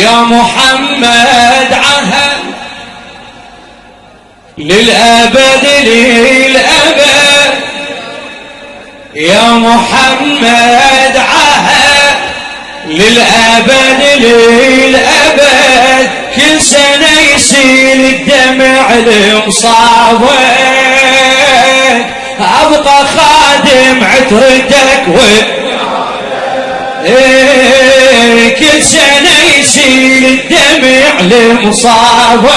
يا محمد عهد للأبد للأبد، يا محمد عهد للأبد للأبد، كل سنة يسيل الدمع لمصابك، أبقى خادم عترتك كل سنة يسيل الدمع لمصابك،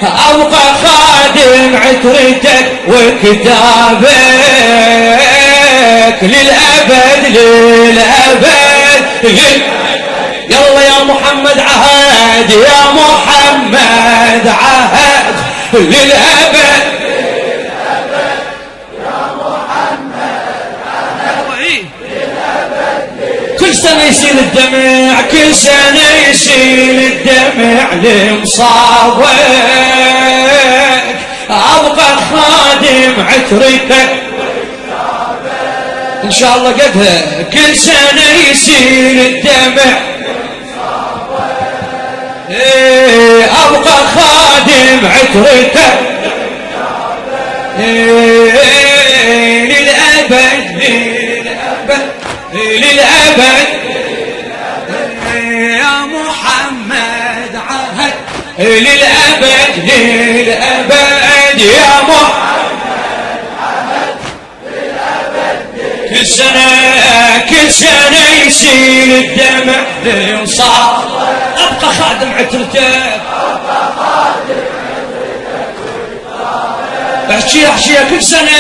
أبقى خادم عترتك وكتابك للأبد للأبد يلا يا محمد عهد، يا محمد عهد للأبد، كل سنة يسيل الدمع، كل سنة يسيل الدمع لمصابك، أبقى خادم عترتك إن شاء الله قدها، كل سنة يسيل الدمع أبقى خادم عترتك للأبد للأبد للأبد، يا محمد عهد للأبد للأبد، يا محمد عهد للأبد، كل سنة يسيل الدمع لينصاب، أبقى خادم عترتك، احكي احكي كل سنة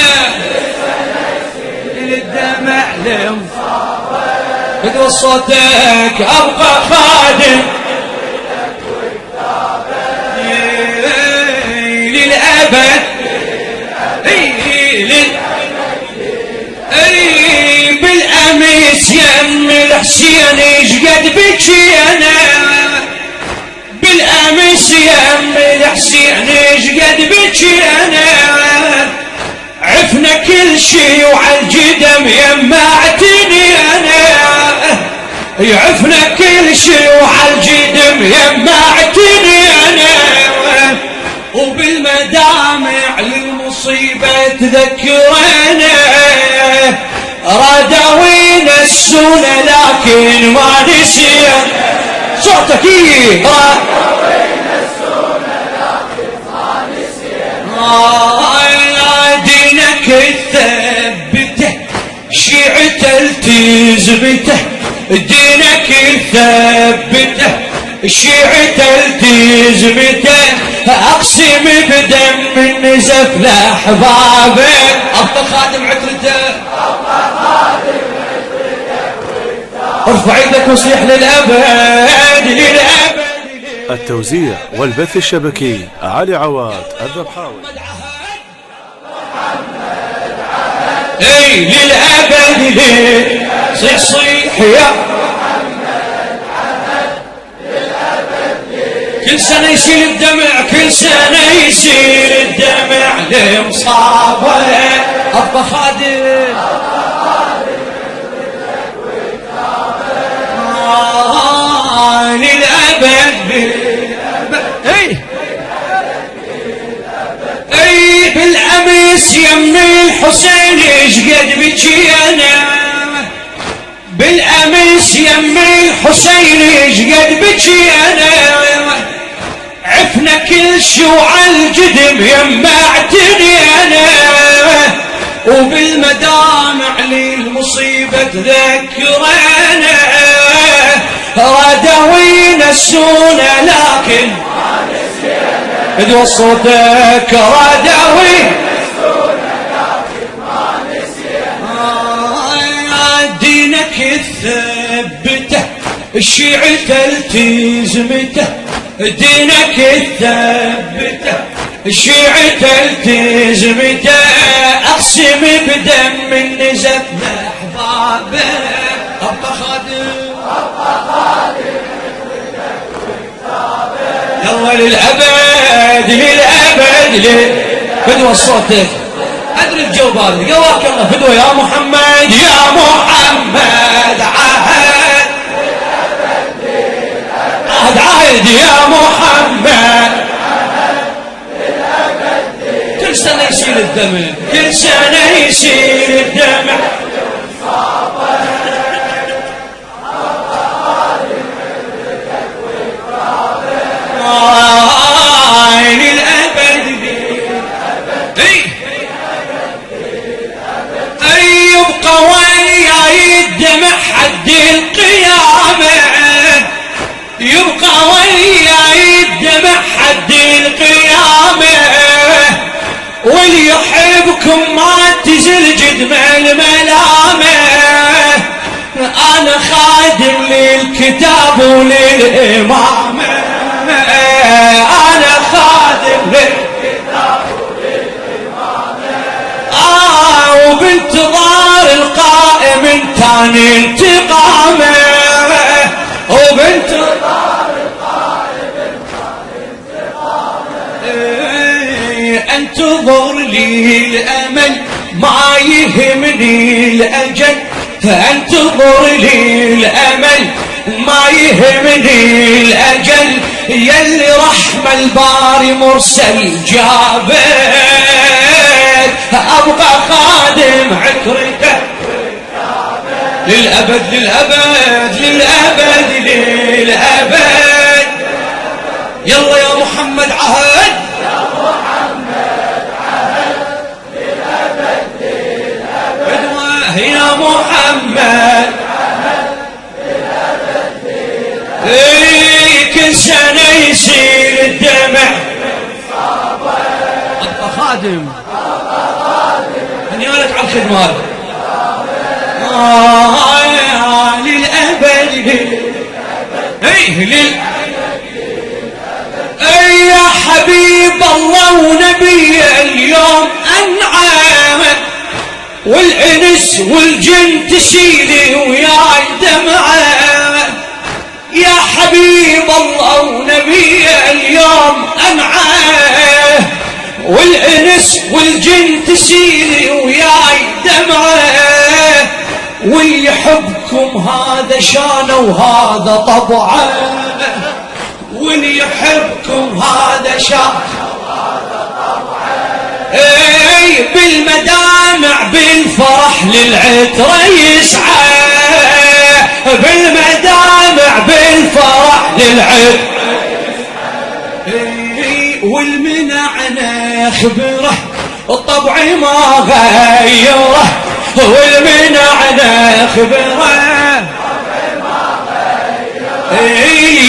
يسيل الدمع لينصاب، بدو صوتك أبقى خادم للأبد بالأمس يم الحسين ايشقد بكي أنا، بالأمس يم الحسين ايشقد بكي أنا، عفنا كل شي وعالجدم يمعتني أنا، يعفنا كل شي وعالجدم يمعتني أنا، وبالمدامع للمصيبة تذكرنا، رادوا ينسونا لكن ما نسينا، صوتك رادوا ينسونا لكن ما نسينا، دينك ثبته شيعته التزمته، دينك ثبته شيعته التزمته، اقسم بدم النزف لاحبابك، ابقى خادم عترته، ارفع يدك وصيح للابد للابد. التوزيع والبث الشبكي علي عواد الذبحاوي. اي للابد صيح صيح يا كل سنة يسيل الدمع، كل سنة يسيل الدمع لمصابك، أبقى خادم للأبد اي بالأمس يم الحسين ايشقد بكي أنا، بالأمس يم الحسين ايشقد بكي أنا، عفنا كل شي وعالجدم يمعتني أنا، وبالمدامع للمصيبة تذكرنا، رادوا ينسونا لكن ما نسينا، ادوى صوتك رادوا ينسونا لكن ما نسينا، دينك ثبته شيعته التزمته، دينك ثبته شيعته التزمته، اقسم بدم النزف لاحبابك، ابقى خادم يلا للابد للابد فدوى صوتك، ادري الجوبال قواك الله، فدوى يا محمد، يا محمد عهد يا محمد كل سنة يشيل الدمع كل سنة يشيل الدمع للأبد يبقى وياي الدمع حد القيامة يبقى وياي الدمع حد القيامة واللي يحبكم ما تزل جدم الملامة أنا خادم للكتاب وللإمامة أنا خادم للكتاب وللإمامة وبانتظار القائم تاني انتقامه وبانتظار القائم تاني انتقامه انتظر لي الأمل ما يهمني الأجل انتظر لي الأمل ما يهمني الأجل يلي رحم الباري مرسل جابت أبقى خادم عترته للأبد للأبد للأبد للأبد يلا يا محمد عهد يا محمد عهد للأبد للأبد يا محمد كل سنة يصير الدمع أبقى خادم هنيالك على الخدمات للأبد يا حبيب الله ونبي اليوم أنعم والإنس والجن تشيلي وياي دمعه يا حبيب الله ونبي اليوم أنعاه والإنس والجن تشيلي وياي دمعه واللي يحبكم هذا شانه وهذا طبعه واللي يحبكم هذا شانه وهذا طبعه بالمدامع بالفرح للعترة يسعى بالمدامع بالفرح للعب والمنعنا خبره الطبع ما غيره والمنعنا خبره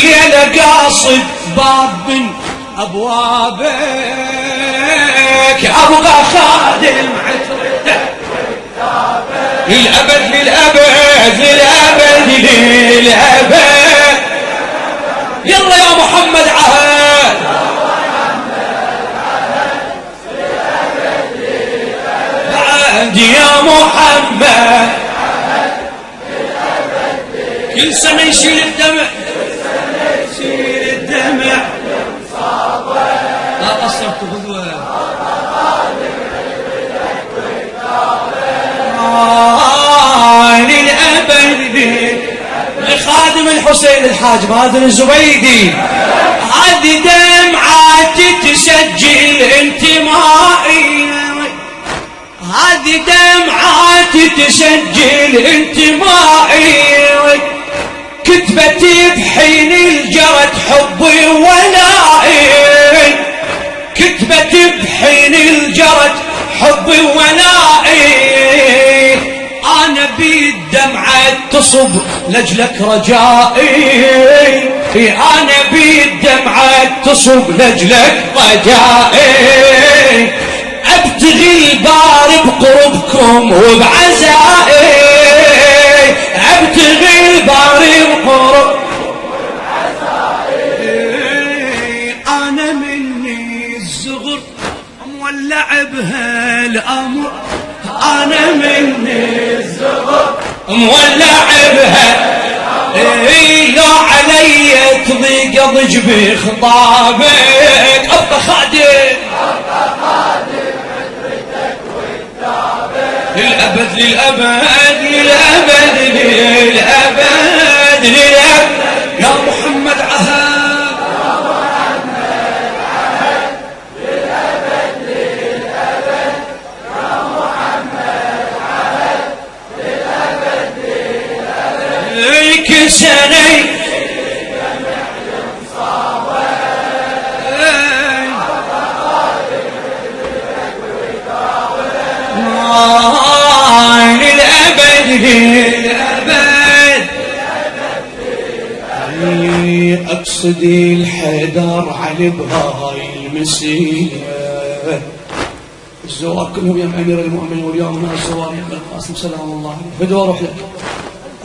يا قاصد باب من ابوابك ابغى خادم عترته للأبد للأبد للأبد للأبد يلا يا محمد عهد عهد يا محمد كل سنة يشيل الدمع يشيل الدمع لا قصرت غدوة للأبد لخادم الحسين الحاج مازن الزبيدي هذه دمعات تسجل انتمائي هذه دمعات تسجل انتمائي كتبت بحين الجرت حبي ولائي كتبت بحين الجرت حبي ولائي أنا بالدمعة تصب لجلك رجائي أنا بالدمعة تصب لجلك رجائي أبتغي الباري بقربكم وبعزائي أبتغي الباري بقربكم وبعزائي أنا مني الزغر مولع بهالأمر أنا مني الزغر مولع بها لو علي تضيق ضج بخطابك أبقى خادم للأبد للأبد للأبد للأبد للأبد يا محمد عهد للأبد. أقصد الحيدر علي بهاي المسيرة. الزوار كلهم يا أمير المؤمنين واليوم من الزوار يا القاسم سلام الله عليه. فدوى روح لك.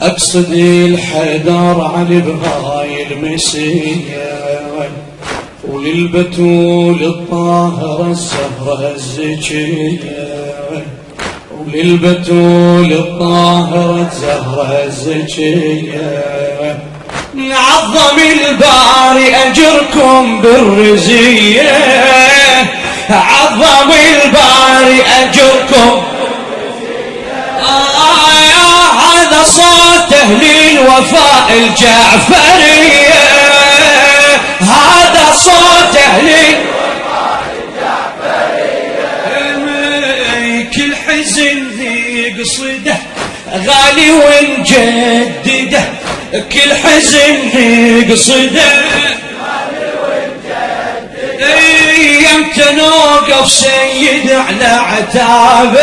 أقصد الحيدر علي بهاي المسيرة وللبتول الطاهرة الزهرة الزكية وللبتول الطاهرة الزهرة الزكية عظم الباري أجركم بالرزية عظم الباري أجركم هذا صوت أهل الوفاء الجعفرية هذا صوت أهل الوفاء الجعفرية كل حزن يقصده غالي ونجدده كل حزن يقصده غالي ونجدده يمتى نوقف سيد على عتابك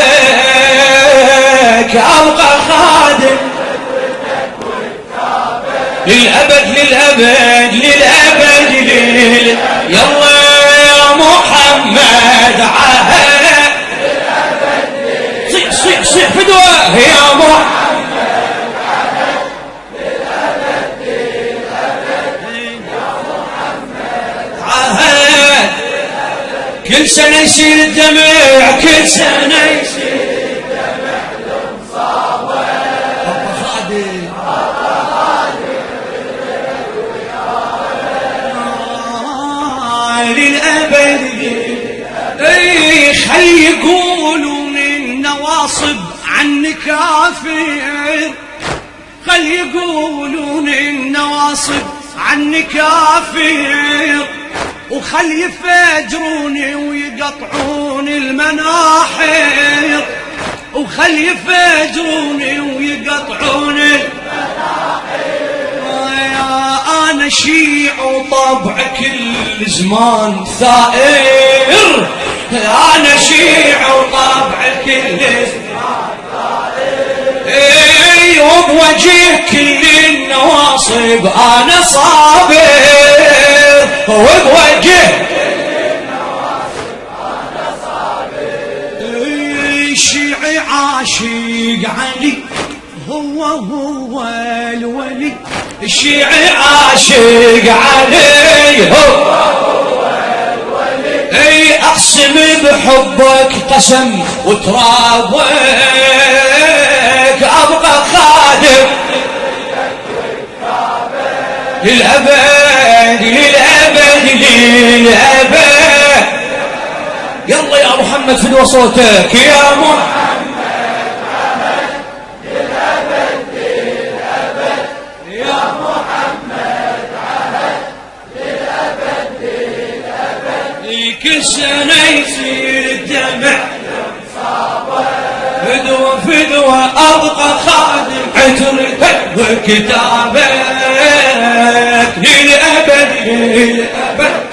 أبقى خادم للأبد للأبد للأبد يلا يا محمد عهد صيح صيح فدوى يا محمد عهد للأبد يا محمد عهد كل سنة يصير الدمع كل سنة يصير الدمع لمصابة أبقى خادم للأبد خلي يقولون النواصب عني كافر خلي يقولون النواصب عني كافر وخلي يفجروني ويقطعون المناحر وخلي يفجروني ويقطعون أنا شيع وطبع كل زمان ثائر أنا شيع وطبع كل زمان ثائر وبوجه كل النواصب أنا صابر وبوجه كل النواصب أنا صابر شيعي عاشق علي هو الولي الشيعي عاشق علي هو الولي اي اقسم بحبك قسم وترابك ابقى خادم للابد للابد للابد يلا يا محمد فدوى صوتك يا محمد كل سنة يصير الدمع فدوى فدوى أبقى خادم عترتك وكتابك للأبد للأبد